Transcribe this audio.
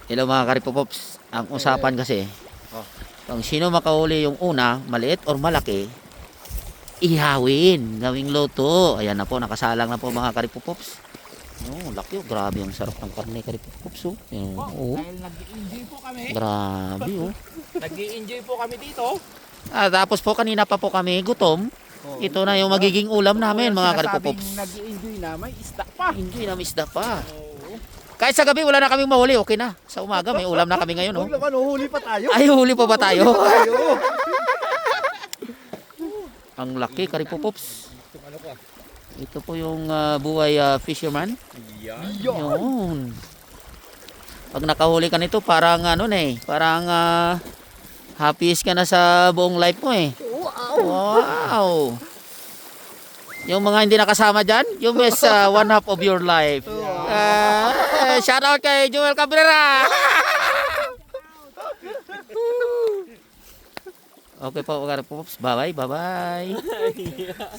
Hello mga karipopops. Ang usapan kasi, kung sino makahuli yung una, maliit or malaki, ihawin, gawing luto. Ayan na po, nakasalang na po mga karipopops. Oh, laki oh, grabe ang sarap ng karne karipopops oh. Ayan, oh. Dahil nag-i-enjoy po kami. Grabe oh. Nag-i-enjoy po kami dito. Tapos po kanina pa po kami gutom. Ito na yung magiging ulam namin mga karipopops. Nag-i-enjoy na, may isda pa. Enjoy na isda pa. Kahit sa gabi wala na kaming mahuli, okay na. Sa umaga may ulam na kami ngayon oh. Huwag naman, huli pa tayo. Ay, huli pa ba tayo? Tayo. Ang laki karipopops. Ito po yung buhay fisherman. Yun. Pag nakahuli ka nito, parang ano na eh. Parang happiest ka na sa buong life mo eh. Wow! Yung mga hindi nakasama dyan, you miss one half of your life. Shout out kay Joel Cabrera! Okay po, Karipopops. Bye-bye, bye-bye.